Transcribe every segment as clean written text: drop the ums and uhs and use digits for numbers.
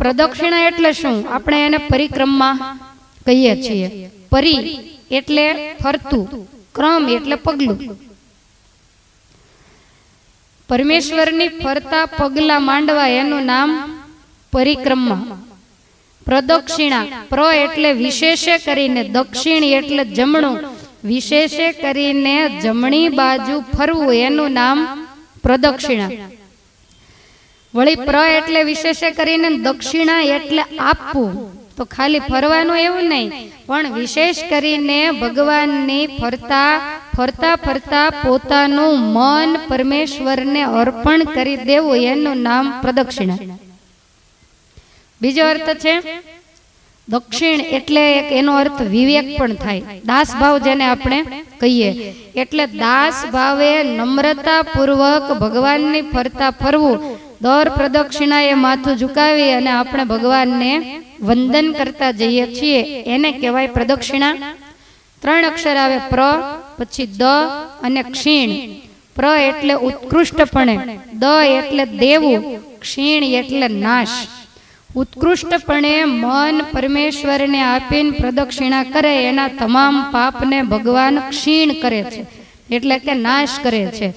પ્રદક્ષિણા એટલે શું? આપણે એને પરિક્રમા કહીએ છીએ. પરી એટલે ફરતું, ક્રમ એટલે પગલું. પરમેશ્વરની ફરતા પગલા માંડવા એનું નામ પરિક્રમા. પ્રદક્ષિણા, પ્ર એટલે વિશેષે કરીને, દક્ષિણ એટલે જમણું, વિશેષે કરીને જમણી બાજુ ફરવું એનું નામ પ્રદક્ષિણા. વળી પ્ર એટલે વિશેષે કરીને, દક્ષિણા એટલે આપવું. તો ખાલી ફરવાનું એવું નહીં, પણ વિશેષ કરીને ભગવાનની ફરતા ફરતા ફરતા પોતાનું મન પરમેશ્વરને અર્પણ કરી દેવું એનું નામ પ્રદક્ષિણા. બીજો અર્થ છે દક્ષિણ એટલે એક એનો અર્થ વિવેક પણ થાય, દાસ ભાવ જેને આપણે કહીએ. એટલે દાસ ભાવે નમ્રતા પૂર્વક ભગવાનની ફરતા ફરવું. દર પ્રદક્ષિણા એ માથું ઝુકાવી અને આપણે ભગવાનને વંદન કરતા જઈએ છીએ, એને કહેવાય પ્રદક્ષિણા. 3 અક્ષર આવે, પ્ર, પછી દ અને ક્ષીણ. પ્ર એટલે ઉત્કૃષ્ટપણે, દ એટલે દેવું, ક્ષીણ એટલે નાશ. ઉત્કૃષ્ટપણે મન પરમેશ્વરને આપીને પ્રદક્ષિણા કરે એના તમામ પાપને ભગવાન ક્ષીણ કરે છે, એટલે કે નાશ કરે છે.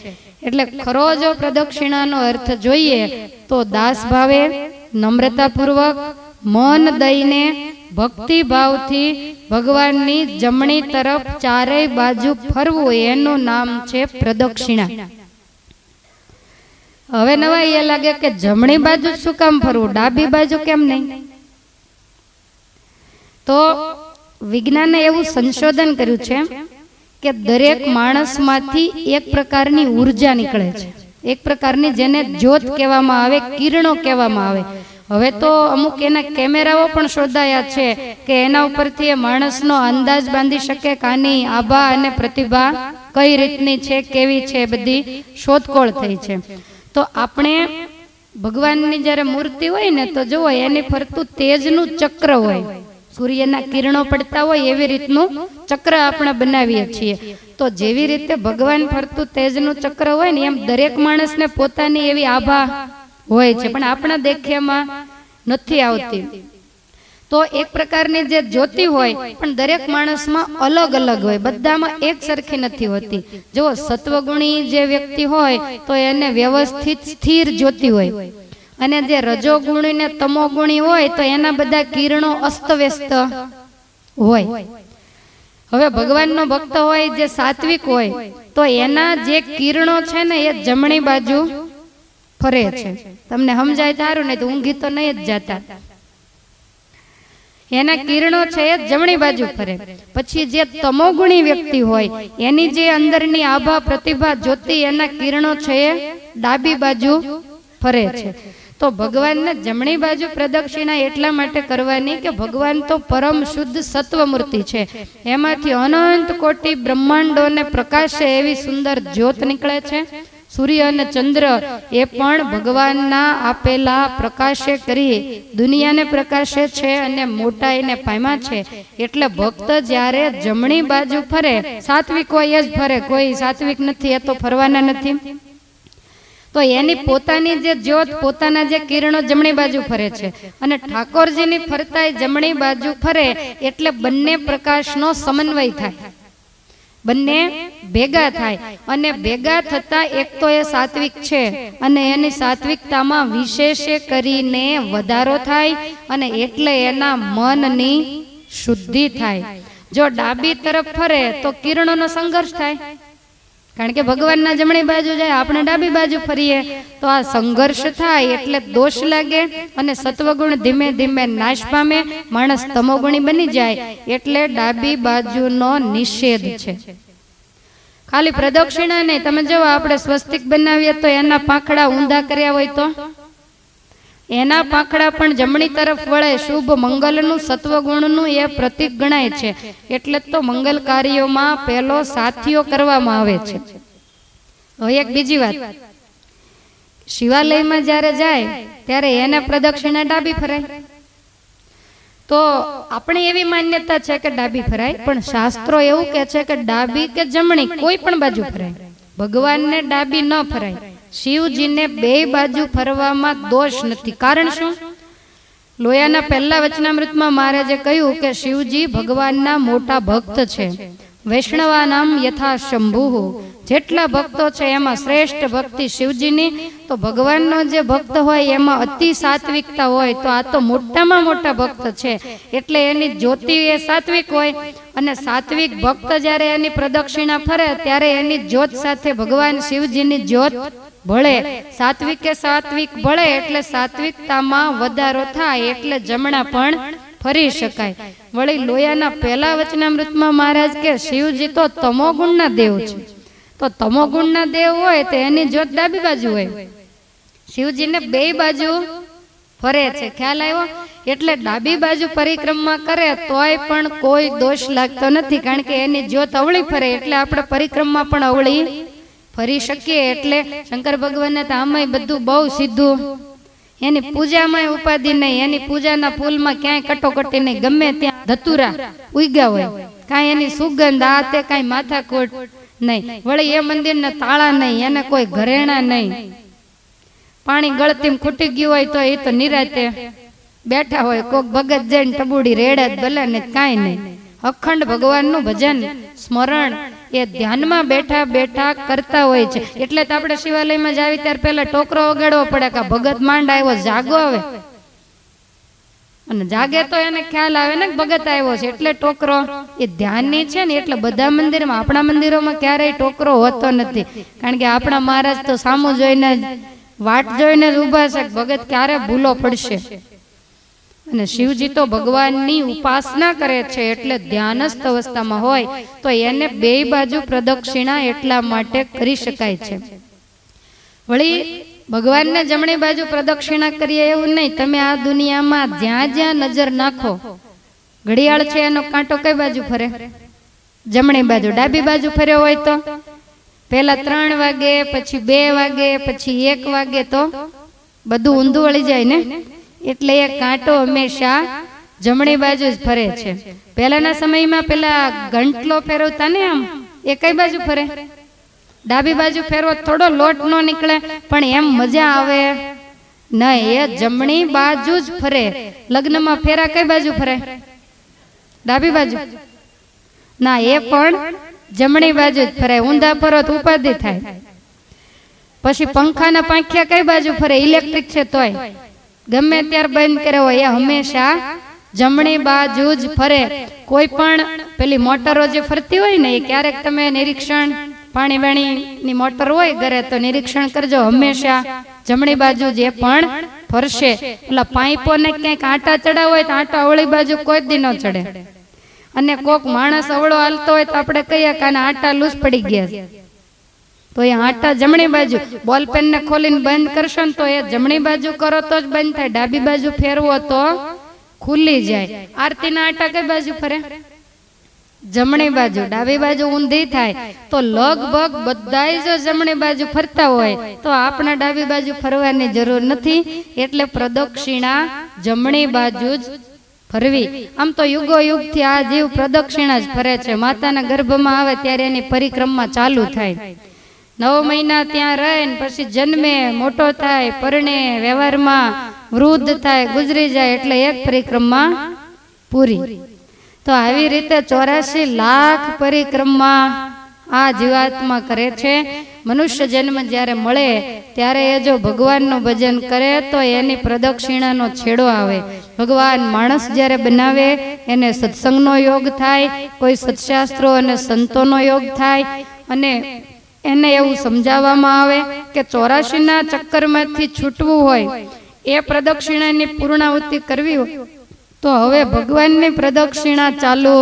એટલે ખરો જો પ્રદક્ષિણાનો અર્થ જોઈએ તો દાસ ભાવે નમ્રતાપૂર્વક મન દઈને ભક્તિ ભાવથી ભગવાનની જમણી તરફ ચારેય બાજુ ફરવું એનું નામ છે પ્રદક્ષિણા. હવે નવાઈ એ લાગે કે જમણી બાજુ શું કામ ફરવું, ડાબી બાજુ કેમ નહીં? તો વિજ્ઞાને એવું સંશોધન કર્યું છે કે દરેક માણસમાંથી એક પ્રકારની ઉર્જા નીકળે છે, એક પ્રકારની જેને જ્યોત કહેવામાં આવે, કિરણો કહેવામાં આવે. હવે તો અમુક એના કેમેરાઓ પણ શોધાયા છે કે એના ઉપરથી એ માણસનો અંદાજ બાંધી શકે કે આની આભા અને પ્રતિભા કઈ રીતની છે, કેવી છે, બધી શોધખોળ થઈ છે. તો આપણે ભગવાનની જ્યારે મૂર્તિ હોય ને તો જુઓ એની ફરતું તેજનું ચક્ર હોય, સૂર્યના કિરણો પડતા હોય એવી રીતનું ચક્ર આપણે બનાવીએ છીએ. તો જેવી રીતે ભગવાન ફરતું તેજનું ચક્ર હોય ને એમ દરેક માણસને પોતાની એવી આભા હોય છે, પણ આપણા દેખ્યામાં નથી આવતી. તો એક પ્રકારની જે જ્યોતિ હોય પણ દરેક માણસમાં અલગ અલગ હોય, બધામાં એક સરખી નથી હોતી. જો સત્વગુણી જે વ્યક્તિ હોય તો એને વ્યવસ્થિત સ્થિર જ્યોતિ હોય, અને જે રજોગુણી ને તમોગુણી હોય તો એના બધા કિરણો અસ્તવ્યસ્ત હોય. હવે ભગવાનનો ભક્ત હોય જે સાત્વિક હોય તો એના જે કિરણો છે ને એ જમણી બાજુ ફરે છે. તમને સમજાય સારું, નહીં તો ઊંઘી તો નહીં જ જાતા. એના કિરણો છે એ જમણી બાજુ ફરે. પછી જે તમોગુણી વ્યક્તિ હોય એની જે અંદરની આભા પ્રતિભા જ્યોતિ એના કિરણો છે એ ડાબી બાજુ ફરે છે. તો ભગવાનને જમણી બાજુ પ્રદક્ષિણા એટલા માટે કરવાની કે ભગવાન તો પરમ શુદ્ધ સત્વમૂર્તિ છે, એમાંથી અનંત કોટી બ્રહ્માંડોને પ્રકાશે એવી સુંદર જ્યોત નીકળે છે. સૂર્ય અને ચંદ્ર એ પણ ભગવાનના આપેલા પ્રકાશે કરી દુનિયાને પ્રકાશે છે અને મોટાઈને પામ્યા છે. એટલે ભક્ત જ્યારે જમણી બાજુ ફરે, સાત્વિક હોય જ ફરે, કોઈ સાત્વિક નથી એ તો ફરવાના નથી. તો એની પોતાની જે જ્યોત, પોતાના જે કિરણો જમણી બાજુ ફરે છે, અને ઠાકોરજીની ફરતાય જમણી બાજુ ફરે, એટલે બંને પ્રકાશનો સમન્વય થાય, બંને ભેગા થાય. અને ભેગા થતા એક તો એ સાત્વિક છે અને એની સાત્વિકતામાં વિશેષે કરીને વધારો થાય, અને એટલે એના મનની શુદ્ધિ થાય. જો ડાબી તરફ ફરે તો કિરણોનો સંઘર્ષ થાય, કારણ કે ભગવાનના જમણી બાજુ જાય, આપણે ડાબી બાજુ ફરીએ તો આ સંઘર્ષ થાય, એટલે દોષ લાગે અને સત્વગુણ ધીમે ધીમે નાશ પામે, માણસ તમોગુણી બની જાય. એટલે ડાબી બાજુનો નિષેધ છે. ખાલી પ્રદક્ષિણા નહીં, તમે જો આપણે સ્વસ્તિક બનાવીએ તો એના પાંખડા ઊંધા કર્યા હોય તો એના પાંખડા પણ જમણી તરફ વળે. શુભ મંગલનું સત્વગુણનું એ પ્રતીક ગણાય છે. એટલે તો મંગલ કાર્યોમાં પહેલો સાથીઓ કરવામાં આવે છે. હવે એક બીજી વાત, શિવાલયમાં જ્યારે જાય ત્યારે એને પ્રદક્ષિણા ડાબી ફરાય. તો આપણે એવી માન્યતા છે કે ડાબી ફરાય, પણ શાસ્ત્રો એવું કહે છે કે ડાબી કે જમણી કોઈ પણ બાજુ ફરાય. ભગવાનને ડાબી ન ફરાય. શિવજીને બે બાજુ ફરવામાં દોષ નથી. કારણ શું? લોયાના પહેલા વચનામૃતમાં મહારાજે કહ્યું કે શિવજી ભગવાનના મોટા ભક્ત છે. વૈષ્ણવાનામ યથા શંભુ, જેટલા ભક્તો છે એમાં શ્રેષ્ઠ ભક્તિ શિવજીની. તો ભગવાનનો જે ભક્ત હોય એમાં અતિ સાત્વિકતા હોય, તો આ તો મોટામાં મોટા ભક્ત છે. એટલે એની જ્યોતિ એ સાત્વિક હોય, અને સાત્વિક ભક્ત જ્યારે એની પ્રદક્ષિણા ફરે ત્યારે એની જ્યોત સાથે ભગવાન શિવજીની જ્યોત ભળે. સાત્વિકે સાત્વિક ભળે એટલે સાત્વિકતામાં વધારો થાય, એટલે જમણા પણ ફરી શકાય. વળી લોયાના પહેલા વચનામૃતમાં મહારાજ કે શિવજી તો તમોગુણના દેવ છે. તો તમોગુણના દેવ હોય તો એની જ્યોત ડાબી બાજુ હોય. શિવજીને બે બાજુ ફરે છે, ખ્યાલ આવ્યો? એટલે ડાબી બાજુ પરિક્રમા કરે તોય પણ કોઈ દોષ લાગતો નથી, કારણ કે એની જ્યોત અવળી ફરે એટલે આપણે પરિક્રમા પણ અવળી ફરી શકીએ. એટલે શંકર ભગવાનને તો આમાંય બધું બહુ સીધું, એની પૂજામાં ઉપાધિ નહીં, એની પૂજાના ફૂલમાં ક્યાંય કટોકટી નહીં, ગમે ત્યાં ધતુરા ઉગ્યા હોય, કાંઈ એની સુગંધ આ તે કાંઈ માથાકૂટ નહીં. વળી એ મંદિરના તાળા નહીં, એને કોઈ ઘરેણા નહીં. પાણી ગળતીમ ખૂટી ગયું હોય તો એ તો નિરાતે બેઠા હોય, કોક ભગત જઈને ટબુડી રેડે જ ભલે ને, કાંઈ નહીં. અખંડ ભગવાનનું ભજન સ્મરણ એ ધ્યાનમાં બેઠા બેઠા કરતા હોય છે. એટલે તો આપણે શિવાલયમાં જાવી ત્યારે પહેલા ટોકરો વગાડવો પડે કે ભગત માંડ આવ્યો, જાગો આવે. અને જાગે તો એને ખ્યાલ આવે ને ભગત આવ્યો છે, એટલે ટોકરો એ ધ્યાનની છે ને. એટલે બધા મંદિરમાં, આપણા મંદિરોમાં ક્યારેય ટોકરો હોતો નથી, કારણ કે આપણા મહારાજ તો સામું જોઈને વાટ જોઈને જ ઊભા છે, ભગત ક્યારે ભૂલો પડશે. અને શિવજી તો ભગવાનની ઉપાસના કરે છે, એટલે ધ્યાનસ્થ અવસ્થામાં હોય તો એને બે બાજુ પ્રદક્ષિણા એટલા માટે કરી શકાય છે. વળી ભગવાનને જમણી બાજુ પ્રદક્ષિણા કરીએ એવું નહીં. તમે આ દુનિયામાં જ્યાં જ્યાં નજર નાખો, ઘડિયાળ છે એનો કાંટો કઈ બાજુ ફરે? જમણી બાજુ. ડાબી બાજુ ફર્યો હોય તો પહેલા 3 વાગે, પછી 2 વાગે, પછી 1 વાગે, તો બધું ઊંધું વળી જાય ને. એટલે એ કાંટો હંમેશા જમણી બાજુ જ ફરે છે. પહેલાના સમયમાં પેલા ગંટલો ફેરવતા ને, આમ એ કઈ બાજુ ફરે? ડાબી બાજુ ફેરવો, થોડો લોટ નો નીકળે, પણ એમ મજા આવે નહીં, એ જમણી બાજુ જ ફરે. લગ્નમાં ફેરા કઈ બાજુ ફરે? ડાબી બાજુ ના, એ પણ જમણી બાજુ જ ફરે. ઊંધા ફરો તો ઉપાધિ થાય. પછી પંખાના પાંખિયા કઈ બાજુ ફરે? ઇલેક્ટ્રિક છે તોય ગમે ત્યારે બંધ કર્યો હોય, એ હંમેશા જમણી બાજુ જ ફરે. કોઈ પણ પેલી મોટરો જે ફરતી હોય ને, એ ક્યારેક તમે નિરીક્ષણ, પાણી વાણીની મોટર હોય ઘરે તો નિરીક્ષણ કરજો, હંમેશા જમણી બાજુ જ એ પણ ફરશે. એટલે પાઇપોને ક્યાંક આટા ચડાવ હોય તો આટા અવળી બાજુ કોઈ દી ન ચડે. અને કોક માણસ અવળો હાલતો હોય તો આપણે કહીએ કે આના આટા લૂસ પડી ગયા, તો એ આટા જમણી બાજુ. બોલપેન ને ખોલીને બંધ કરશો ને તો એ જમણી બાજુ કરો તો જ બંધ થાય, ડાબી બાજુ ફેરવો તો ખુલી જાય. આરતીના આટા કઈ બાજુ ફરે? જમણી બાજુ. ડાબી બાજુ ઊંધી થાય. તો લગભગ બધાય જો જમણી બાજુ ફરતા હોય તો આપણે ડાબી બાજુ ફરવાની જરૂર નથી. એટલે પ્રદક્ષિણા જમણી બાજુ જ ફરવી. આમ તો યુગો યુગથી આ જીવ પ્રદક્ષિણા જ ફરે છે. માતાના ગર્ભમાં આવે ત્યારે એની પરિક્રમા ચાલુ થાય. 9 મહિના ત્યાં રહે, પછી જન્મે, મોટો થાય, પરણે, વ્યવહારમાં વૃદ્ધ થાય, ગુજરી જાય, એટલે એક પરિક્રમા પૂરી. તો આવી રીતે 84 લાખ પરિક્રમા આ જીવાત્મા કરે છે. મનુષ્ય જન્મ જ્યારે મળે ત્યારે એ જો ભગવાનનું ભજન કરે તો એની પ્રદક્ષિણાનો છેડો આવે. ભગવાન માણસ જ્યારે બનાવે એને સત્સંગનો યોગ થાય, કોઈ સત્શાસ્ત્રો અને સંતોનો યોગ થાય, અને એને એવું સમજાવવામાં આવે કે 84ના ચક્કરમાંથી છૂટવું હોય, એ પ્રદક્ષિણાની પૂર્ણાહુતિ કરવી હોય તો હવે ભગવાનની પ્રદક્ષિણા ચાલુ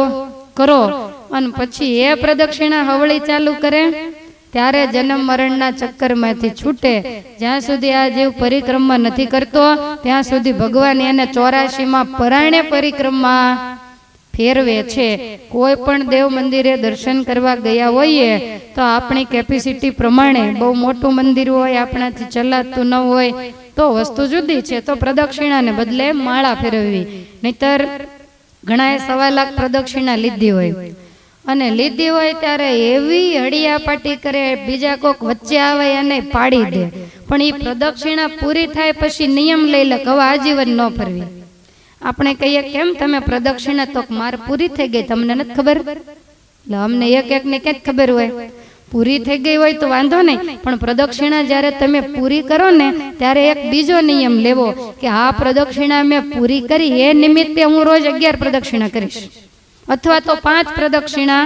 કરો. અને પછી એ પ્રદક્ષિણા હવળી ચાલુ કરે ત્યારે જન્મ મરણના ચક્કરમાંથી છૂટે. જ્યાં સુધી આ જીવ પરિક્રમા નથી કરતો ત્યાં સુધી ભગવાન એને 84માં પરાણે પરિક્રમા ફેરવે છે. કોઈ પણ દેવ મંદિરે દર્શન કરવા ગયા હોઈએ તો આપણી કેપેસિટી પ્રમાણે, બહુ મોટું મંદિર હોય, આપણાથી ચલાતું ન હોય તો વસ્તુ જુદી છે, તો પ્રદક્ષિણાને બદલે માળા ફેરવવી. નહીતર ઘણાએ 1.25 લાખ પ્રદક્ષિણા લીધી હોય, અને લીધી હોય ત્યારે એવી હડિયાપાટી કરે, બીજા કોક વચ્ચે આવે અને પાડી દે. પણ એ પ્રદક્ષિણા પૂરી થાય પછી નિયમ લઈ લે કે હવે આજીવન ન ફરવી. આપણે કહીએ કેમ તમે પ્રદક્ષિણા, તો માર પૂરી થઈ ગઈ, તમને નથી ખબર? એટલે અમને એક ને ક્યાં ખબર હોય, પૂરી થઈ ગઈ હોય તો વાંધો નહીં, પણ પ્રદક્ષિણા જ્યારે તમે પૂરી કરો ને ત્યારે એક બીજો નિયમ લેવો કે આ પ્રદક્ષિણા મેં પૂરી કરી એ નિમિત્તે હું રોજ 11 પ્રદક્ષિણા કરીશ અથવા તો 5 પ્રદક્ષિણા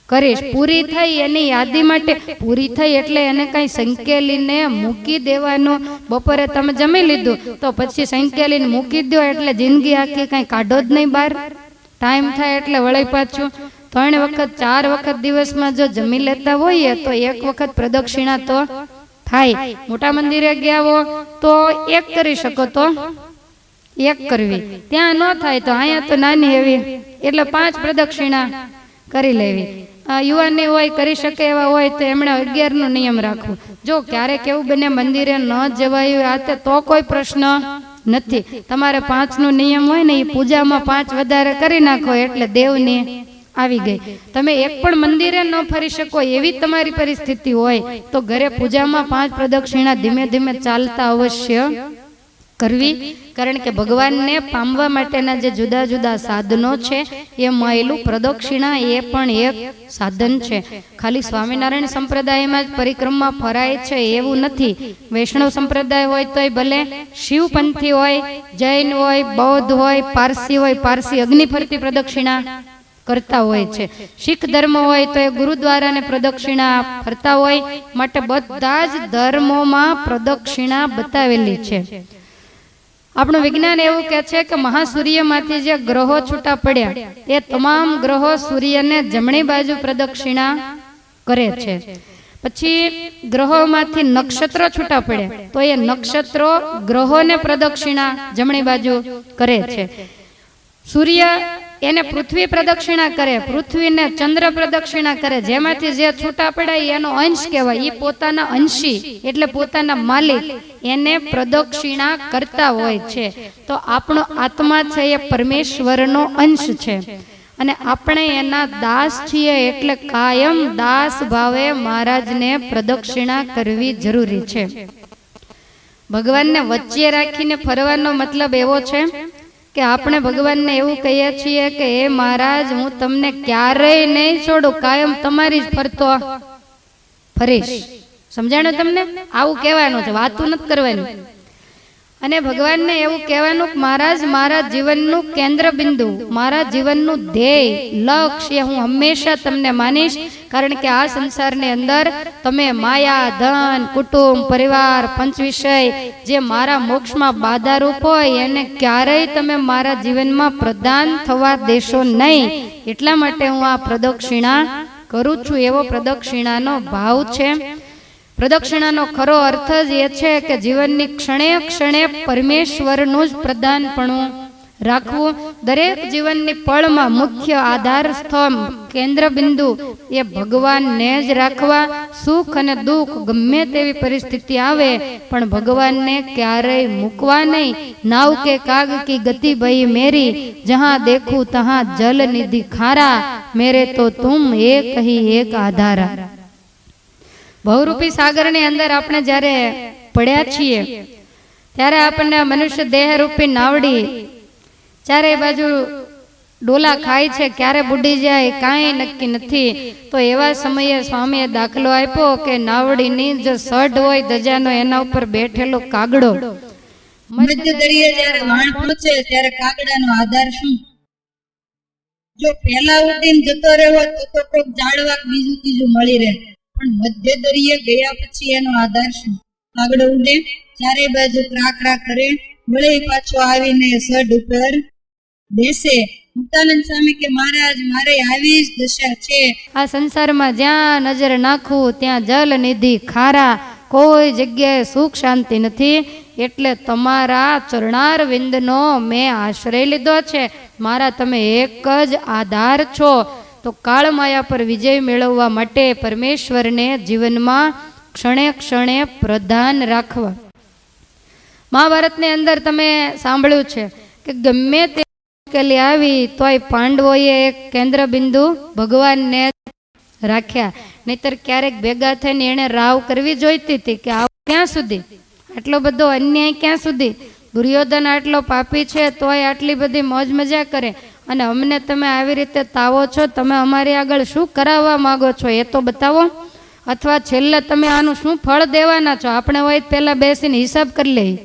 કરીશ. પૂરી થઈ એની યાદી માટે, પૂરી થઈ એટલે એને કઈ સંકેલીને મૂકી દેવાનું. બપોરે તમે જમી લીધું તો પછી સંકેલીને મૂકી દો એટલે જિંદગી આખી કઈ કાઢો જ નહીં બહાર. ટાઈમ થાય એટલે વળી પાછું 3 વખત 4 વખત દિવસમાં જો જમી લેતા હોઈએ તો 1 વખત પ્રદક્ષિણા તો થાય. મોટા મંદિરે ગયા હો તો 1 કરી શકો તો 1 કરવી, ત્યાં ન થાય તો અહીંયા તો નાની એવી એટલે 5 પ્રદક્ષિણા કરી લેવી. યુવાની હોય, કરી શકે એવા હોય તો એમણે 11 નો નિયમ રાખવો. જો ક્યારેક એવું બને મંદિરે ન જવાયું આતે તો કોઈ પ્રશ્ન નથી. તમારે 5 નો નિયમ હોય ને એ પૂજામાં 5 વધારે કરી નાખો એટલે દેવની આવી ગઈ. તમે એક પણ મંદિરે ન ફરી શકો એવી તમારી પરિસ્થિતિ હોય તો ઘરે પૂજામાં 5 પ્રદક્ષિણા ધીમે ધીમે ચાલતા અવશ્ય કરવી. કારણ કે ભગવાનને પામવા માટેના જે જુદા જુદા સાધનો છે એ મયેલું પ્રદક્ષિણા એ પણ એક સાધન છે. ખાલી સ્વામિનારાયણ સંપ્રદાયમાં જ પરિક્રમા ફરાય છે એવું નથી. વૈષ્ણવ સંપ્રદાય હોય તોય ભલે, શિવપંથી હોય, જૈન હોય, બૌદ્ધ હોય, પારસી હોય, પારસી અગ્નિ ફરતી પ્રદક્ષિણા કરતા હોય છે. શીખ ધર્મ હોય તો એ ગુરુદ્વારાને પ્રદક્ષિણા ફરતા હોય. માટે બધા જ ધર્મોમાં પ્રદક્ષિણા બતાવેલી છે. આપણું વિજ્ઞાન એવું કહે છે કે મહાસૂર્યમાંથી જે ગ્રહો છૂટા પડ્યા એ તમામ ગ્રહો સૂર્યને જમણી બાજુ પ્રદક્ષિણા કરે છે. પછી ગ્રહોમાંથી નક્ષત્રો છૂટા પડ્યા તો એ નક્ષત્રો ગ્રહોને પ્રદક્ષિણા જમણી બાજુ કરે છે. સૂર્ય એને પૃથ્વી પ્રદક્ષિણા કરે, પૃથ્વીને ચંદ્ર પ્રદક્ષિણા કરે. જેમાંથી જે છૂટા પડાય એનો અંશ કહેવાય. એ પોતાના અંશી એટલે પોતાના માલિક એને પ્રદક્ષિણા કરતા હોય છે. તો આપણો આત્મા છે એ પરમેશ્વરનો અંશ છે અને આપણે એના દાસ છીએ એટલે કાયમ દાસ ભાવે મહારાજને પ્રદક્ષિણા કરવી જરૂરી છે. ભગવાનને વચ્ચે રાખીને ફરવાનો મતલબ એવો છે કે આપણે ભગવાનને એવું કહીએ છીએ કે હે મહારાજ, હું તમને ક્યારેય નહીં છોડું, કાયમ તમારી જ ફરતો ફરીશ. સમજાણું તમને? આવું કહેવાનું છે, વાતું નથી કરવાની. અને ભગવાનને એવું કહેવાનું કે મહારાજ, મારા જીવનનું કેન્દ્ર બિંદુ, મારા જીવનનું ધ્યેય, લક્ષ્ય હું હંમેશા તમને માનીશ. કારણ કે આ સંસારની અંદર તમે માયા, ધન, કુટુંબ, પરિવાર, પંચ વિષય જે મારા મોક્ષમાં બાધારૂપ હોય એને ક્યારેય તમે મારા જીવનમાં પ્રદાન થવા દેશો નહીં. એટલા માટે હું આ પ્રદક્ષિણા કરું છું. એવો પ્રદક્ષિણાનો ભાવ છે. પ્રદક્ષિણાનો ખરો અર્થ જ એ છે કે જીવનની ક્ષણે ક્ષણે પરમેશ્વરનું જ પ્રદાનપણું રાખવું. દરેક જીવનની પળમાં મુખ્ય આધાર સ્તંભ, કેન્દ્ર બિંદુ એ ભગવાનને જ રાખવા. સુખ અને દુઃખ ગમે તેવી પરિસ્થિતિ આવે પણ ભગવાનને ક્યારેય મૂકવા નહીં. નાવ કે કાગ કી ગતિ ભઈ મેરી, જહાં દેખું તહાં જલ નિધિ ખારા, મેરે તો તુમ એક હી એક આધારા. ભવરૂપી સાગરની અંદર આપણે જ્યારે પડ્યા છીએ ત્યારે આપણને મનુષ્ય દેહ રૂપી નાવડી ચારે બાજુ ડોલા ખાય છે, ક્યારે બુડી જાય કાંઈ નક્કી નથી. તો એવા સમયે સ્વામીએ દાખલો આપ્યો કે નાવડીની જે સઢ હોય ધજાનો એના ઉપર બેઠેલો કાગડો, મધ્ય દરિયે જ્યારે વાણ પહોંચે ત્યારે કાગડાનો આધાર શું? જો પહેલા ઉડીને જતો રહ્યો તો કોઈક ઝાડવા બીજું ત્રીજું મળી રહે, પણ મધ્ય દરિયે ગયા પછી એનો આધાર શું? કાગડો ઉડે, ચારે બાજુ ક્રાકરા કરે, વળી પાછો આવીને સઢ ઉપર બેસે. મુક્તાનંદ સ્વામી કે મહારાજ, મારે આવી જ દશા છે. આ સંસારમાં જ્યાં નજર નાખું ત્યાં જલ નિધિ ખારા, કોઈ જગ્યાએ સુખ શાંતિ નથી. એટલે તમારા ચરણાર વિંદનો મેં આશ્રય લીધો છે. મારા તમે એક જ આધાર છો. તો કાળમાયા પર વિજય મેળવવા માટે પરમેશ્વરને જીવનમાં ક્ષણે ક્ષણે પ્રધાન રાખવા. મહાભારતની અંદર તમે સાંભળ્યું છે કે ગમે તે મુશ્કેલી આવી તોય પાંડવોએ એક કેન્દ્ર બિંદુ ભગવાનને રાખ્યા. નહીતર ક્યારેક ભેગા થઈને એને રાવ કરવી જોઈતી હતી કે આવું ક્યાં સુધી, આટલો બધો અન્યાય ક્યાં સુધી. દુર્યોધન આટલો પાપી છે તોય આટલી બધી મોજ મજા કરે, અને અમને તમે આવી રીતે તાવો છો, તમે અમારી આગળ શું કરાવવા માગો છો એ તો બતાવો, અથવા છેલ્લે તમે આનું શું ફળ દેવાના છો? આપણે હોય પહેલાં બેસીને હિસાબ કરી લઈએ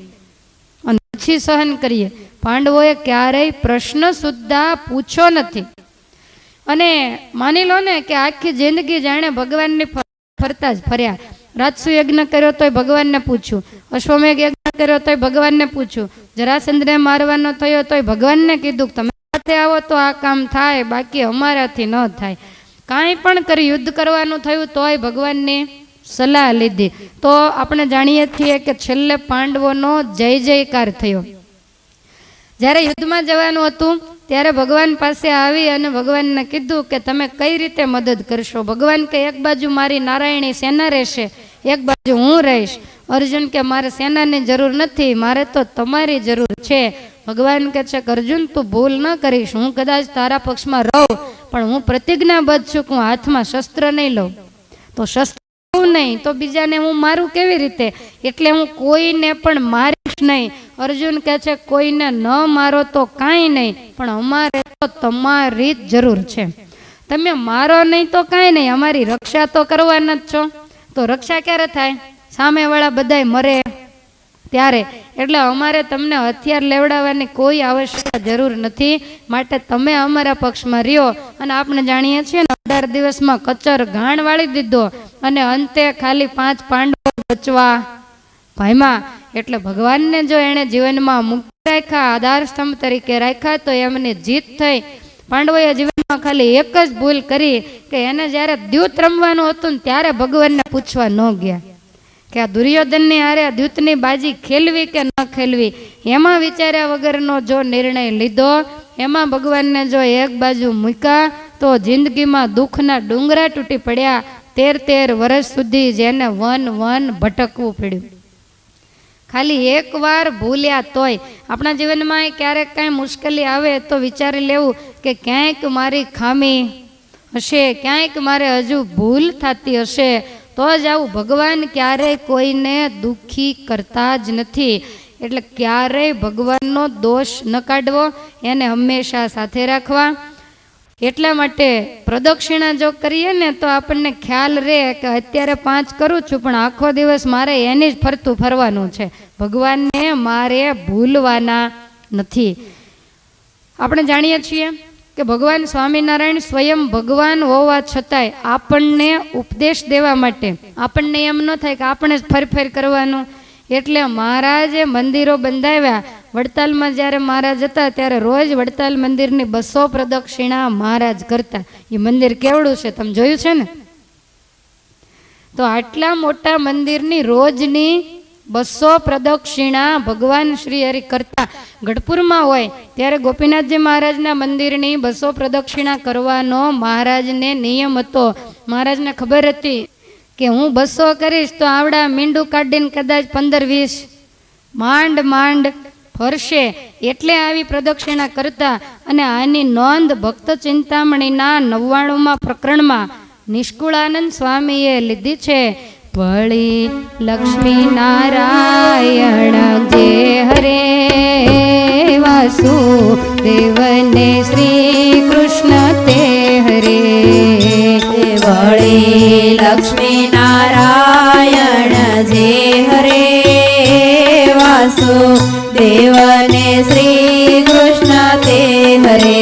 અને પછી સહન કરીએ. પાંડવોએ ક્યારેય પ્રશ્ન સુદ્ધા પૂછ્યો નથી. અને માની લો ને કે આખી જિંદગી જાણે ભગવાનની ફરતા જ ફર્યા. રાજસુ યજ્ઞ કર્યો તોય ભગવાનને પૂછ્યું, અશ્વમેઘ યજ્ઞ કર્યો તોય ભગવાનને પૂછ્યું, જરાસંધને મારવાનો થયો તોય ભગવાનને કીધું કે તમે સાથે આવો તો આ કામ થાય, બાકી અમારાથી ન થાય. કાંઈ પણ કરી યુદ્ધ કરવાનું થયું તોય ભગવાનની સલાહ લીધી. તો આપણે જાણીએ છીએ કે છેલ્લે પાંડવોનો જય જયકાર થયો. જ્યારે યુદ્ધમાં જવાનું હતું ત્યારે ભગવાન પાસે આવી અને ભગવાનને કીધું કે તમે કઈ રીતે મદદ કરશો? ભગવાન કે એક બાજુ મારી નારાયણી સેના રહેશે, એક બાજુ હું રહીશ. અર્જુન કે મારે સેનાની જરૂર નથી, મારે તો તમારી જરૂર છે. ભગવાન કહે છે કે અર્જુન તું ભૂલ ન કરીશ, હું કદાચ તારા પક્ષમાં રહું પણ હું પ્રતિજ્ઞાબદ્ધ છું કે હું હાથમાં શસ્ત્ર નહીં લઉં. તો શસ્ત્ર નહીં તો બીજાને હું મારું કેવી રીતે? એટલે હું કોઈને પણ મારીશ નહીં. અર્જુન કહે છે કોઈને ન મારો તો કાંઈ નહીં, પણ અમારે તો તમારી જ જરૂર છે. તમે મારો નહીં તો કાંઈ નહીં, અમારી રક્ષા તો કરવાના જ છો. તો રક્ષા ક્યારે થાય? સામેવાળા બધાય મરે ત્યારે. એટલે અમારે તમને હથિયાર લેવડાવવાની કોઈ આવશ્યક જરૂર નથી, માટે તમે અમારા પક્ષમાં રહ્યો. અને આપણે જાણીએ છીએ ને 18 દિવસમાં કચર ઘાણ વાળી દીધો અને અંતે ખાલી 5 પાંડવો બચવા ભાઈમાં. એટલે ભગવાનને જો એણે જીવનમાં મુક્ત રાખ્યા, આધાર સ્તંભ તરીકે રાખ્યા, તો એમની જીત થઈ. પાંડવોએ જીવનમાં ખાલી એક જ ભૂલ કરી કે એને જ્યારે દ્યુત રમવાનું હતું ને ત્યારે ભગવાનને પૂછવા ન ગયા કે આ દુર્યોધનની હારે દ્યુતની બાજી ખેલવી કે ન ખેલવી. એમાં વિચાર્યા વગરનો જો નિર્ણય લીધો, એમાં ભગવાનને જો એક બાજુ મૂક્યા તો જિંદગીમાં દુઃખના ડુંગરા તૂટી પડ્યા. 13 વર્ષ સુધી જેને વન ભટકવું પડ્યું. ખાલી એક વાર ભૂલ્યા તોય. આપણા જીવનમાં ક્યારેક કાંઈ મુશ્કેલી આવે તો વિચારી લેવું કે ક્યાંક મારી ખામી હશે, ક્યાંક મારે હજુ ભૂલ થતી હશે, તો જ આવું. ભગવાન ક્યારેય કોઈને દુઃખી કરતા જ નથી. એટલે ક્યારેય ભગવાનનો દોષ ન કાઢવો, એને હંમેશા સાથે રાખવા. એટલા માટે પ્રદક્ષિણા જો કરીએ ને તો આપણને ખ્યાલ રહે કે અત્યારે 5 કરું છું પણ આખો દિવસ મારે એની જ ફરતું ફરવાનું છે, ભગવાનને મારે ભૂલવાના નથી. આપણે જાણીએ છીએ કે ભગવાન સ્વામિનારાયણ સ્વયં ભગવાન હોવા છતાંય આપણને ઉપદેશ દેવા માટે, આપણને એમ ન થાય કે આપણે જ ફર કરવાનું. એટલે મહારાજે મંદિરો બંધાવ્યા. વડતાલમાં જ્યારે મહારાજ હતા ત્યારે રોજ વડતાલ મંદિરની 200 પ્રદક્ષિણા મહારાજ કરતા. એ મંદિર કેવડું છે તમે જોયું છે ને? તો આટલા મોટા મંદિરની રોજની 200 પ્રદક્ષિણા ભગવાન શ્રી હરિ કરતા. ગઢપુરમાં હોય ત્યારે ગોપીનાથજી મહારાજના મંદિરની 200 પ્રદક્ષિણા કરવાનો મહારાજને નિયમ હતો. મહારાજને ખબર હતી કે હું 200 કરીશ તો આવડા મીંડું કાઢીને કદાચ 15-20 માંડ ફરશે, એટલે આવી પ્રદક્ષિણા કરતા. અને આની નોંધ ભક્ત ચિંતામણીના 99મા પ્રકરણમાં નિષ્કુળાનંદ સ્વામીએ લીધી છે. વળી લક્ષ્મી નારાયણ જે હરે વાસુદેવને શ્રી કૃષ્ણ તે હરે. વળી લક્ષ્મી નારાયણ જે હરે વાસુદેવને શ્રી કૃષ્ણ તે હરે.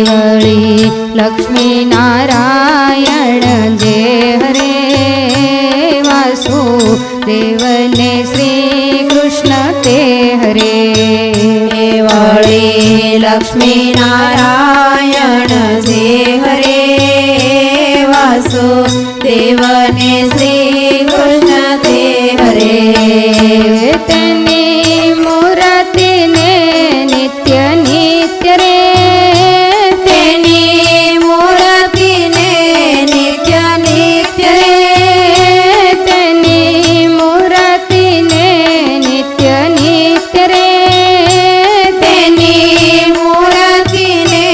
વળી લક્ષ્મી નારાયણ જે હરે વાસુદેવને શ્રી કૃષ્ણ તે હરે. વળી લક્ષ્મી નારાયણ જે હરે વાસુદેવને શ્રી કૃષ્ણ તે હરે. તેની મૂર્તિને નિત્ય નિત્ય રે, તેની મૂર્તિને નિત્ય નિત્ય રે, તેની મૂર્તિને નિત્ય નિત્ય રે, તેની મૂર્તિને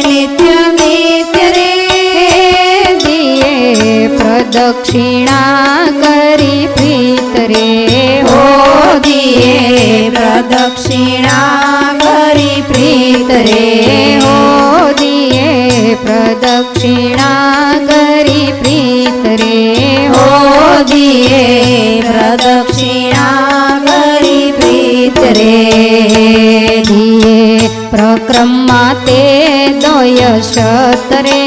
નિત્ય નિત્ય રે. દિયે પ્રદક્ષિણા કરી પ્રીત રે. હો દિયે પ્રદક્ષિણા કરી પ્રીત રે હો દિયે પ્રદક્ષિણા કરી પ્રીત રે હો દિયે પ્રદક્ષિણા કરી પ્રીત રે દિયે પ્રક્રમમાં તે દોય શતરે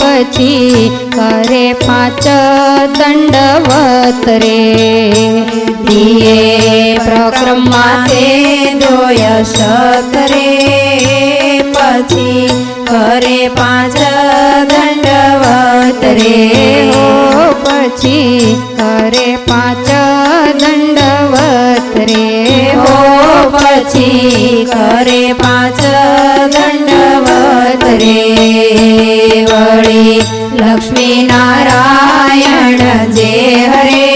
પછી કરે 5 દંડવત રે દિયે પ્રક્રમમાં તે દોય શતરે પછી કરે 5 દંડવત રે હો પછી કરે 5 દંડવત રે હો પછી કરે 5 દંડવત રે વળી લક્ષ્મી નારાયણ જે હરે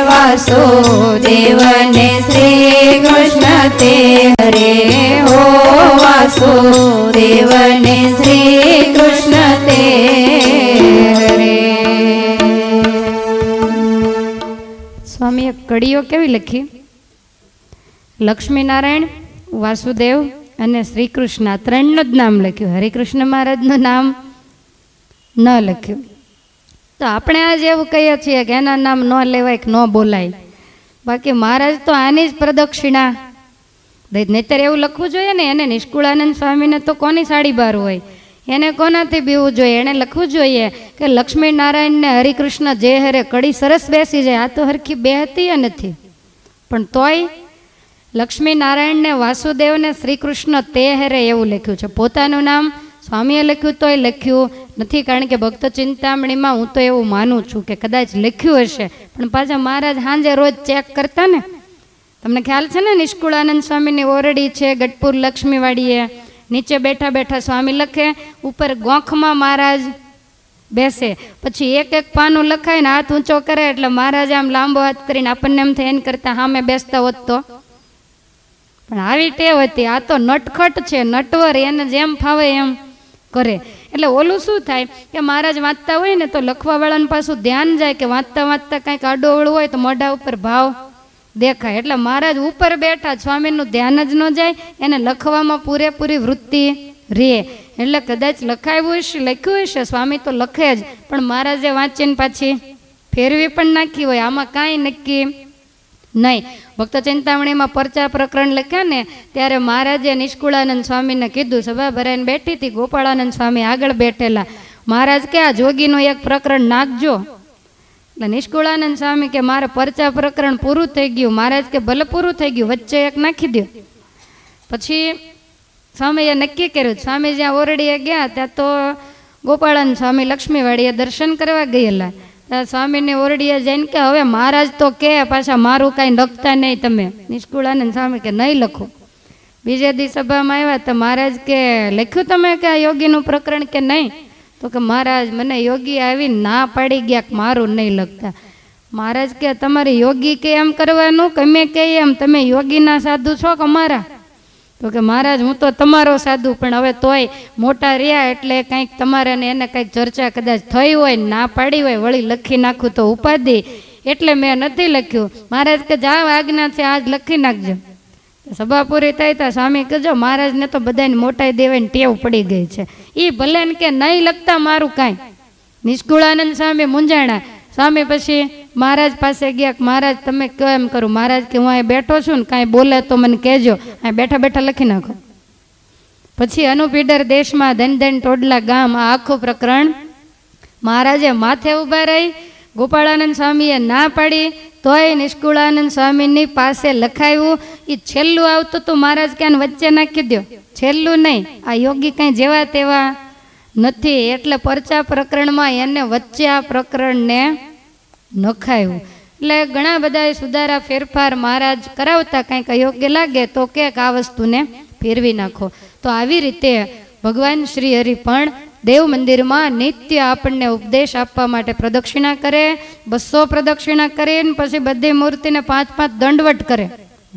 વાસુદેવને શ્રી કૃષ્ણ તે હરે હો વાસુદેવને શ્રી કૃષ્ણ તે હરે સ્વામીએ કડીઓ કેવી લખી? લક્ષ્મીનારાયણ, વાસુદેવ અને શ્રી કૃષ્ણ આ ત્રણનું જ નામ લખ્યું. હરિકૃષ્ણ મહારાજનું નામ ન લખ્યું. તો આપણે આજે એવું કહીએ છીએ કે એના નામ ન લેવાય કે ન બોલાય. બાકી મહારાજ તો આની જ પ્રદક્ષિણા નહીતર એવું લખવું જોઈએ ને. એને નિષ્કુળાનંદ સ્વામીને તો કોની સાડી બાર હોય, એને કોનાથી બીવું જોઈએ? એને લખવું જોઈએ કે લક્ષ્મી નારાયણને હરિકૃષ્ણ જે હરે કડી સરસ બેસી જાય. આ તો હરખી બેહતી નથી, પણ તોય લક્ષ્મી નારાયણને વાસુદેવને શ્રી કૃષ્ણ તે હરે એવું લખ્યું છે. પોતાનું નામ સ્વામીએ લખ્યું તોય લખ્યું નથી, કારણ કે ભક્ત ચિંતામણીમાં હું તો એવું માનું છું કે કદાચ લખ્યું હશે, પણ પાછા મહારાજ સાંજે રોજ ચેક કરતા ને. તમને ખ્યાલ છે ને, નિષ્કુળાનંદ સ્વામીની ઓરડી છે ગઢપુર લક્ષ્મીવાડીએ. નીચે બેઠા બેઠા સ્વામી લખે, ઉપર ગોખમાં મહારાજ બેસે. પછી એક એક પાનું લખાય ને હાથ ઊંચો કરે એટલે મહારાજ આમ લાંબો હાથ કરીને આપણને એમ થાય એને કરતા સામે બેસતા હોત તો. પણ આવી ટેવ હતી. આ તો નટખટ છે, નટવર, એને જેમ ફાવે એમ કરે. એટલે ઓલું શું થાય કે મહારાજ વાંચતા હોય ને તો લખવાવાળાને પાછું ધ્યાન જાય કે વાંચતા વાંચતા કંઈક આડોવળું હોય તો મોઢા ઉપર ભાવ દેખાય. એટલે મહારાજ ઉપર બેઠા, સ્વામીનું ધ્યાન જ ન જાય, એને લખવામાં પૂરેપૂરી વૃત્તિ રહે. એટલે કદાચ લખાયું હશે, લખ્યું હશે, સ્વામી તો લખે જ, પણ મહારાજે વાંચીને પાછી ફેરવી પણ નાખી હોય. આમાં કાંઈ નક્કી નહીં. ભક્ત ચિંતામણીમાં પરચા પ્રકરણ લખ્યા ને ત્યારે મહારાજે નિષ્કુળાનંદ સ્વામીને કીધું, સભા ભરાઈને બેઠી હતી, ગોપાળાનંદ સ્વામી આગળ બેઠેલા. મહારાજ કે આ જોગીનું એક પ્રકરણ નાખજો. એટલે નિષ્કુળાનંદ સ્વામી કે મારે પરચા પ્રકરણ પૂરું થઈ ગયું. મહારાજ કે ભલે પૂરું થઈ ગયું, વચ્ચે એક નાખી દો. પછી સ્વામીએ નક્કી કર્યું. સ્વામી જ્યાં ઓરડીએ ગયા ત્યાં તો ગોપાળાનંદ સ્વામી લક્ષ્મીવાડીએ દર્શન કરવા ગયેલા. ત્યાં સ્વામીની ઓરડીએ જઈને કે હવે મહારાજ તો કે પાછા મારું કાંઈ લખતા નહીં તમે. નિષ્કુળાનંદ સ્વામી કે નહીં લખું. બીજે દી સભામાં આવ્યા તો મહારાજ કે લખ્યું તમે કે આ યોગીનું પ્રકરણ કે નહીં? તો કે મહારાજ મને યોગી આવી ના પાડી ગયા કે મારું નહીં લખતા. મહારાજ કે તમારે યોગી કે એમ કરવાનું, તમે કે એમ, તમે યોગીના સાધુ છો કે અમારા? તો કે મહારાજ હું તો તમારો સાધુ, પણ હવે તોય મોટા રહ્યા એટલે કંઈક તમારે ને એને કંઈક ચર્ચા કદાચ થઈ હોય, ના પાડી હોય, વળી લખી નાખું તો ઉપાધિ, એટલે મેં નથી લખ્યું. મહારાજ કે જાઓ આજ્ઞા છે આજ લખી નાખજો. સભા પૂરી થઈ તા સ્વામી કહેજો મહારાજને તો બધાને મોટાઈ દેવાની ટેવ પડી ગઈ છે, એ ભલે ને કે નહીં લખતા મારું કાંઈ. નિષ્કુળાનંદ સ્વામી મૂંઝાણા. સ્વામી પછી મહારાજ પાસે ગયા કે મહારાજ તમે કહો એમ કરું. મહારાજ કે હું અહીં બેઠો છું ને, કાંઈ બોલે તો મને કહેજો, અહીં બેઠા બેઠા લખી નાખો. પછી અનુપીડર દેશમાં ધન ધન ટોડલા ગામ, આ આખું પ્રકરણ મહારાજે માથે ઊભા રહી. ગોપાળાનંદ સ્વામીએ ના પાડી તોય નિષ્કુળાનંદ સ્વામીની પાસે લખાયું. એ છેલ્લું આવતું તો મહારાજ ક્યાં વચ્ચે નાખી દો, છેલ્લું નહીં. આ યોગી કાંઈ જેવા તેવા નથી, એટલે પરચા પ્રકરણમાં એને વચ્ચે આ પ્રકરણને નખાયું. એટલે ઘણા બધા સુધારા ફેરફાર મહારાજ કરાવતા. કંઈક અયોગ્ય લાગે તો કે આ વસ્તુને ફેરવી નાખો. તો આવી રીતે ભગવાન શ્રી હરિ પણ દેવ મંદિરમાં નિત્ય આપણને ઉપદેશ આપવા માટે પ્રદક્ષિણા કરે. 200 પ્રદક્ષિણા કરીને પછી બધી મૂર્તિને 5-5 દંડવટ કરે.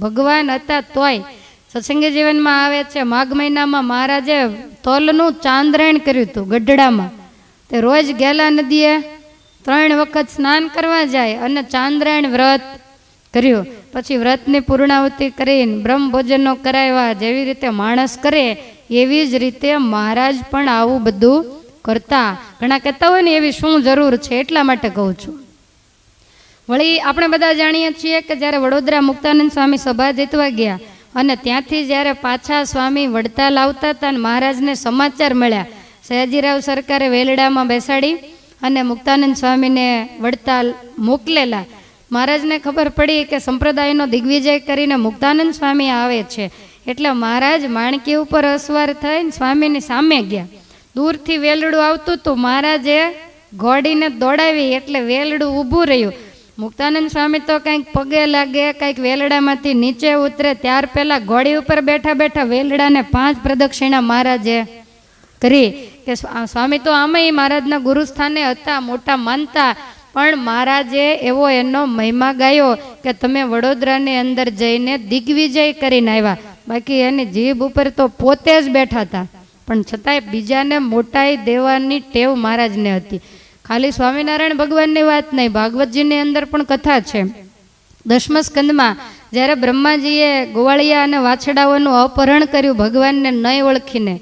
ભગવાન હતા તોય સત્સંગી જીવનમાં આવે છે, માઘ મહિનામાં મહારાજે તલનું ચાંદ્રાયણ કર્યું હતું ગઢડામાં. તે રોજ ગેલા નદીએ 3 વખત સ્નાન કરવા જાય અને ચાંદ્રાયણ વ્રત કર્યું. પછી વ્રતની પૂર્ણાહુતિ કરીને બ્રહ્મ ભોજનો કરાવ્યા. જેવી રીતે માણસ કરે એવી જ રીતે મહારાજ પણ આવું બધું કરતા. ઘણા કહેતા હોય ને એવી શું જરૂર છે, એટલા માટે કહું છું. વળી આપણે બધા જાણીએ છીએ કે જ્યારે વડોદરા મુક્તાનંદ સ્વામી સભા જીતવા ગયા અને ત્યાંથી જ્યારે પાછા સ્વામી વડતાલ આવતા હતા અને મહારાજને સમાચાર મળ્યા, સયાજીરાવ સરકારે વેલડામાં બેસાડી અને મુક્તાનંદ સ્વામીને વડતાલ મોકલેલા. મહારાજને ખબર પડી કે સંપ્રદાયનો દિગ્વિજય કરીને મુક્તાનંદ સ્વામી આવે છે, એટલે મહારાજ માણકી ઉપર અસવાર થઈને સ્વામીની સામે ગયા. દૂરથી વેલડું આવતું હતું, મહારાજે ઘોડીને દોડાવી એટલે વેલડું ઊભું રહ્યું. મુક્તાનંદ સ્વામી તો કંઈક પગે લાગે, કંઈક વેલડામાંથી નીચે ઉતરે ત્યાર પહેલા ઘોડી ઉપર બેઠા બેઠા વેલડાને 5 પ્રદક્ષિણા મહારાજે કરી. કે સ્વામી તો આમેય મહારાજના ગુરુસ્થાને હતા, મોટા માનતા, પણ મહારાજે એવો એનો મહિમા ગાયો કે તમે વડોદરાની અંદર જઈને દિગ્વિજય કરીને આવ્યા. બાકી એની જીભ ઉપર તો પોતે જ બેઠા હતા, પણ છતાંય બીજાને મોટાઈ દેવાની ટેવ મહારાજને હતી. ખાલી સ્વામિનારાયણ ભગવાનની વાત નહીં, ભાગવતજીની અંદર પણ કથા છે. 10મા સ્કંદમાં જ્યારે બ્રહ્માજીએ ગોવાળિયા અને વાછડાઓનું અપહરણ કર્યું ભગવાનને નહીં ઓળખીને,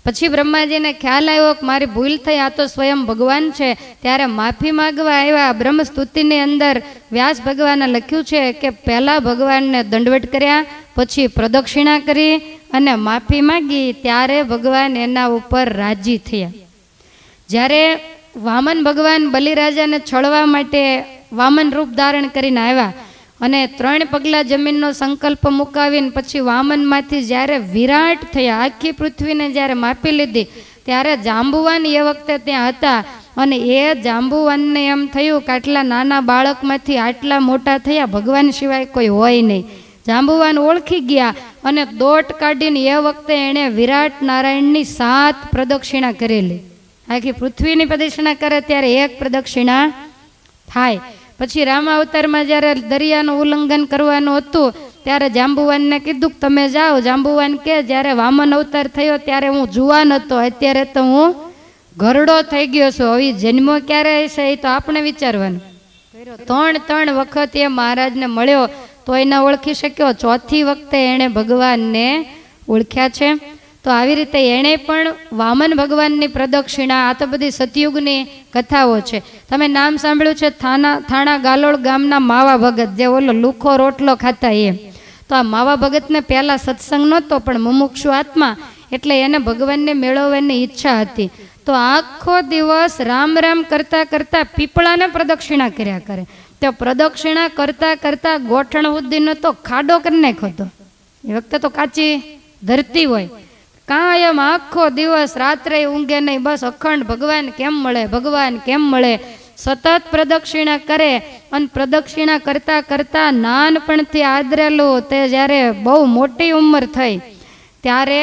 પછી બ્રહ્માજીને ખ્યાલ આવ્યો કે મારી ભૂલ થઈ, આ તો સ્વયં ભગવાન છે, ત્યારે માફી માગવા આવ્યા. બ્રહ્મસ્તુતિની અંદર વ્યાસ ભગવાને લખ્યું છે કે પહેલાં ભગવાનને દંડવટ કર્યા, પછી પ્રદક્ષિણા કરી અને માફી માગી, ત્યારે ભગવાન એના ઉપર રાજી થયા. જ્યારે વામન ભગવાન બલિરાજાને છળવા માટે વામન રૂપ ધારણ કરીને આવ્યા અને 3 પગલા જમીનનો સંકલ્પ મુકાવીને પછી વામનમાંથી જ્યારે વિરાટ થયા, આખી પૃથ્વીને જ્યારે માપી લીધી, ત્યારે જાંબુવાન એ વખતે ત્યાં હતા. અને એ જાંબુવાનને એમ થયું કે આટલા નાના બાળકમાંથી આટલા મોટા થયા, ભગવાન સિવાય કોઈ હોય નહીં. જાંબુવાન ઓળખી ગયા અને દોટ કાઢીને એ વખતે એણે વિરાટ નારાયણની 7 પ્રદક્ષિણા કરેલી. આખી પૃથ્વીની પ્રદક્ષિણા કરે ત્યારે 1 પ્રદક્ષિણા થાય. પછી રામ અવતારમાં જ્યારે દરિયાનું ઉલ્લંઘન કરવાનું હતું ત્યારે જાંબુવાનને કીધું કે તમે જાઓ. જાંબુવાન કે જ્યારે વામન અવતાર થયો ત્યારે હું જુવાન હતો, અત્યારે તો હું ઘરડો થઈ ગયો છું, હવે જન્મો ક્યારે હશે એ તો આપણે વિચારવાનું. 3 વખત એ મહારાજને મળ્યો તો એને ઓળખી શક્યો, 4થી વખતે એણે ભગવાનને ઓળખ્યા છે. તો આવી રીતે એણે પણ વામન ભગવાનની પ્રદક્ષિણા, આ તો બધી સતયુગની કથાઓ છે. તમે નામ સાંભળ્યું છે થાણા ગાલોળ ગામના માવા ભગત, જે ઓલો લુખો રોટલો ખાતા એ. તો આ માવા ભગતને પહેલાં સત્સંગ નહોતો, પણ મુમુક્ષુ આત્મા, એટલે એને ભગવાનને મેળવવાની ઈચ્છા હતી. તો આખો દિવસ રામ રામ કરતા કરતા પીપળાને પ્રદક્ષિણા કર્યા કરે. તો પ્રદક્ષિણા કરતા કરતા ગોઠણ સુધીનો તો ખાડો કરી નાખ્યો હતો. એ વખતે તો કાચી ધરતી હોય, કાયમ આખો દિવસ રાત્રે ઊંઘે નહીં, બસ અખંડ ભગવાન કેમ મળે, ભગવાન કેમ મળે, સતત પ્રદક્ષિણા કરે. અને પ્રદક્ષિણા કરતા કરતા નાનપણથી આદરેલું તે જ્યારે બહુ મોટી ઉંમર થઈ ત્યારે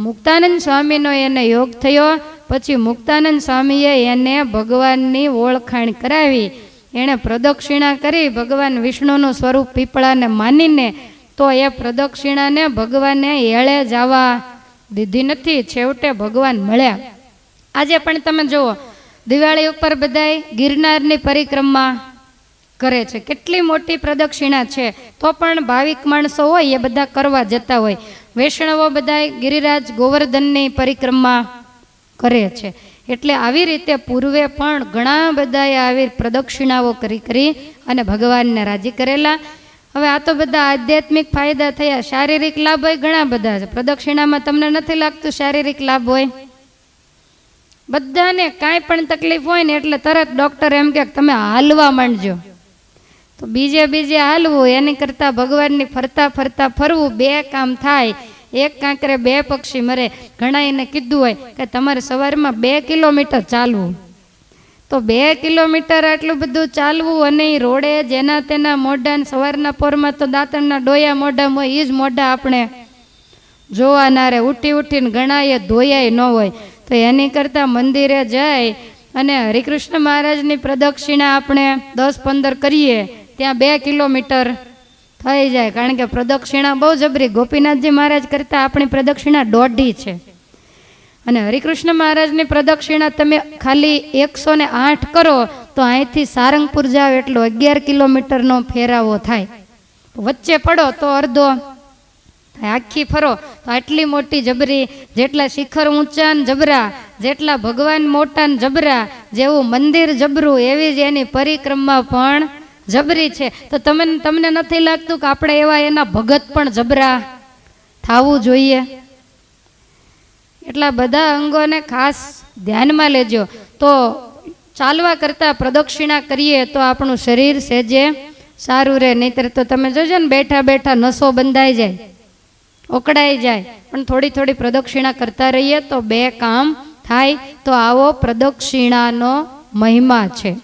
મુક્તાનંદ સ્વામીનો એને યોગ થયો. પછી મુક્તાનંદ સ્વામીએ એને ભગવાનની ઓળખાણ કરાવી. એણે પ્રદક્ષિણા કરી ભગવાન વિષ્ણુનું સ્વરૂપ પીપળાને માનીને, તો એ પ્રદક્ષિણાને ભગવાને એળે જવા દીધી નથી, છેવટે ભગવાન મળ્યા. આજે પણ તમે જુઓ, દિવાળી ઉપર બધાય ગિરનારની પરિક્રમા કરે છે, કેટલી મોટી પ્રદક્ષિણા છે. તો પણ ભાવિક માણસો હોય એ બધા કરવા જતા હોય. વૈષ્ણવો બધાય ગિરિરાજ ગોવર્ધનની પરિક્રમા કરે છે. એટલે આવી રીતે પૂર્વે પણ ઘણા બધાએ આવી પ્રદક્ષિણાઓ કરી અને ભગવાનને રાજી કરેલા. હવે આ તો બધા આધ્યાત્મિક ફાયદા થયા, શારીરિક લાભ હોય ઘણા બધા છે. પ્રદક્ષિણામાં તમને નથી લાગતું શારીરિક લાભ હોય? બધાને કાંઈ પણ તકલીફ હોય ને એટલે તરત ડૉક્ટર એમ કે તમે હાલવા માંડજો. તો બીજે હાલવું એની કરતાં ભગવાનની ફરતા ફરતા ફરવું, 2 કામ થાય. 1 કાંકરે 2 પક્ષી મરે. ઘણા એને કીધું હોય કે તમારે સવારમાં 2 કિલોમીટર ચાલવું. તો 2 કિલોમીટર આટલું બધું ચાલવું, અને રોડે જેના તેના મોઢા, સવારના પોરમાં તો દાંતણના ડોયા મોઢા હોય, એ જ મોઢા આપણે જોવાના રે. ઉઠીને ઘણા એ ધોયાય ન હોય. તો એની કરતાં મંદિરે જાય અને હરિકૃષ્ણ મહારાજની પ્રદક્ષિણા આપણે 10-15 કરીએ, ત્યાં 2 કિલોમીટર થઈ જાય. કારણ કે પ્રદક્ષિણા બહુ જબરી. ગોપીનાથજી મહારાજ કરતાં આપણી પ્રદક્ષિણા 1.5 છે. અને હરિકૃષ્ણ મહારાજની પ્રદક્ષિણા તમે ખાલી 108 કરો તો અહીંથી સારંગપુર જાવ એટલો 11 કિલોમીટરનો ફેરાવો થાય. વચ્ચે પડો તો અડધો, આખી ફરો તો આટલી મોટી જબરી, જેટલા શિખર ઊંચા ને જબરા, જેટલા ભગવાન મોટા ને જબરા, જેવું મંદિર જબરું એવી જ એની પરિક્રમા પણ જબરી છે. તો તમને નથી લાગતું કે આપણે એવા એના ભગત પણ જબરા થવું જોઈએ? એટલા બધા અંગોને ખાસ ધ્યાનમાં લેજો. તો ચાલવા કરતાં પ્રદક્ષિણા કરીએ તો આપણું શરીર સહેજે સારું રહે. નહીંતર તો તમે જોજો ને બેઠા બેઠા નસો બંધાઈ જાય, ઓકળાઈ જાય. પણ થોડી થોડી પ્રદક્ષિણા કરતા રહીએ તો બે કામ થાય. તો આવો પ્રદક્ષિણાનો મહિમા છે.